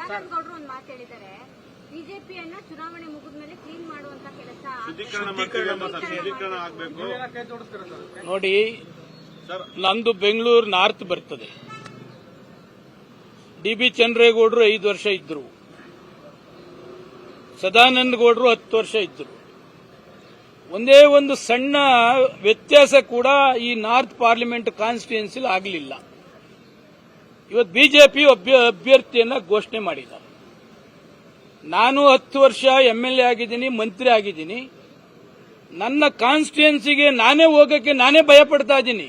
ಸದಾನಂದ ಗೌಡರು ಒಂದು ಮಾತು ಹೇಳಿದ್ದಾರೆ, ಬಿಜೆಪಿಯನ್ನ ಚುನಾವಣೆ ಮುಗಿದ ಮೇಲೆ ಕ್ಲೀನ್ ಮಾಡುವಂತ ಕೆಲಸ ನೋಡಿ. ನಂದು ಬೆಂಗಳೂರು ನಾರ್ತ್ ಬರ್ತದೆ. ಡಿ.ಬಿ. ಚಂದ್ರೇಗೌಡರು 5 ವರ್ಷ ಇದ್ರು, ಸದಾನಂದ ಗೌಡರು 10 ವರ್ಷ ಇದ್ರು. ಒಂದೇ ಒಂದು ಸಣ್ಣ ವ್ಯತ್ಯಾಸ ಕೂಡ ಈ ನಾರ್ತ್ ಪಾರ್ಲಿಮೆಂಟ್ ಕಾನ್ಸ್ಟಿಟ್ಯೂನ್ಸಿಲ್ ಆಗಲಿಲ್ಲ. ಇವತ್ತು ಬಿಜೆಪಿ ಅಭ್ಯರ್ಥಿಯನ್ನ ಘೋಷಣೆ ಮಾಡಿದ್ದಾರೆ. ನಾನು 10 ವರ್ಷ MLA ಆಗಿದ್ದೀನಿ, ಮಂತ್ರಿ ಆಗಿದ್ದೀನಿ. ನನ್ನ ಕಾನ್ಸ್ಟಿಟ್ಯೂನ್ಸಿಗೆ ನಾನೇ ಹೋಗಕ್ಕೆ ನಾನೇ ಭಯ ಪಡ್ತಾ ಇದ್ದೀನಿ.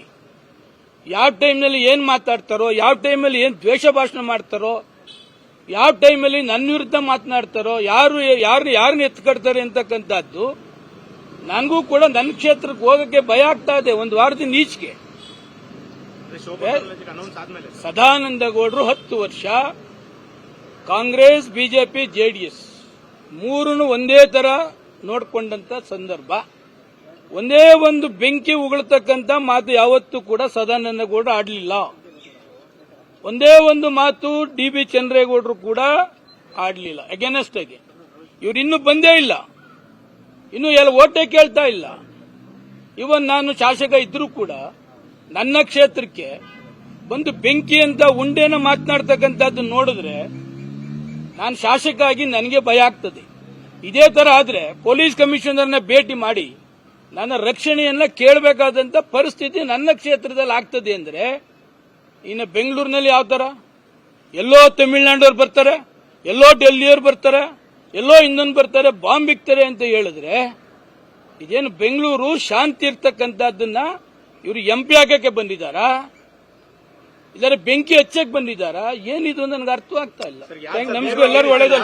ಯಾವ ಟೈಮ್ನಲ್ಲಿ ಏನ್ ಮಾತಾಡ್ತಾರೋ, ಯಾವ ಟೈಮಲ್ಲಿ ಏನ್ ದ್ವೇಷ ಭಾಷಣ ಮಾಡ್ತಾರೋ, ಯಾವ ಟೈಮಲ್ಲಿ ನನ್ನ ವಿರುದ್ಧ ಮಾತನಾಡ್ತಾರೋ, ಯಾರನ್ನ ಎತ್ಕಡ್ತಾರೆ ಅಂತಕ್ಕಂಥದ್ದು ನನಗೂ ಕೂಡ ನನ್ನ ಕ್ಷೇತ್ರಕ್ಕೆ ಹೋಗಕ್ಕೆ ಭಯ ಆಗ್ತಾ ಇದೆ. ಒಂದು ವಾರದಿಂದ ಈಚೆಗೆ ಸದಾನಂದ ಗೌಡರು 10 ವರ್ಷ ಕಾಂಗ್ರೆಸ್, ಬಿಜೆಪಿ, ಜೆಡಿಎಸ್ ಮೂರನ್ನು ಒಂದೇ ತರ ನೋಡಿಕೊಂಡಂತ ಸಂದರ್ಭ. ಒಂದೇ ಒಂದು ಬೆಂಕಿ ಉಗುಳತಕ್ಕಂತ ಮಾತು ಯಾವತ್ತೂ ಕೂಡ ಸದಾನಂದ ಗೌಡ ಆಡಲಿಲ್ಲ. ಒಂದೇ ಒಂದು ಮಾತು ಡಿ.ಬಿ. ಚಂದ್ರೇಗೌಡರು ಕೂಡ ಆಡಲಿಲ್ಲ. ಅಗೇನೆಸ್ಟ್ ಆಗಿ ಇವ್ರು ಇನ್ನೂ ಬಂದೇ ಇಲ್ಲ, ಇನ್ನು ಎಲ್ಲ ಓಟೇ ಕೇಳ್ತಾ ಇಲ್ಲ. ಇವನ್ ನಾನು ಶಾಸಕ ಇದ್ರೂ ಕೂಡ ನನ್ನ ಕ್ಷೇತ್ರಕ್ಕೆ ಬಂದು ಬೆಂಕಿ ಅಂತ ಉಂಡೆನ ಮಾತನಾಡ್ತಕ್ಕಂಥದ್ದು ನೋಡಿದ್ರೆ ನಾನು ಶಾಸಕ ಆಗಿ ನನಗೆ ಭಯ ಆಗ್ತದೆ. ಇದೇ ತರ ಆದ್ರೆ ಪೊಲೀಸ್ ಕಮಿಷನರ್ನ ಭೇಟಿ ಮಾಡಿ ನನ್ನ ರಕ್ಷಣೆಯನ್ನ ಕೇಳಬೇಕಾದಂತ ಪರಿಸ್ಥಿತಿ ನನ್ನ ಕ್ಷೇತ್ರದಲ್ಲಿ ಆಗ್ತದೆ ಅಂದ್ರೆ ಇನ್ನು ಬೆಂಗಳೂರಿನಲ್ಲಿ ಯಾವ ತರ? ಎಲ್ಲೋ ತಮಿಳುನಾಡವ್ರು ಬರ್ತಾರೆ, ಎಲ್ಲೋ ಡೆಲ್ಲಿಯವ್ರು ಬರ್ತಾರೆ, ಎಲ್ಲೋ ಇನ್ನೊಂದು ಬರ್ತಾರೆ, ಬಾಂಬ್ ಇಕ್ತಾರೆ ಅಂತ ಹೇಳಿದ್ರೆ ಇದೇನು ಬೆಂಗಳೂರು ಶಾಂತಿ ಇರ್ತಕ್ಕಂಥದ್ದನ್ನ ಇವರು MP ಆಗಕ್ಕೆ ಬಂದಿದ್ದಾರಾ, ಇದಾರೆ ಬೆಂಕಿ ಹಚ್ಚಕ್ಕೆ ಬಂದಿದ್ದಾರಾ? ಏನಿದು ನನಗೆ ಅರ್ಥ ಆಗ್ತಾ ಇಲ್ಲ. ನಮಗೂ ಎಲ್ಲರೂ ಒಳ್ಳೇದು.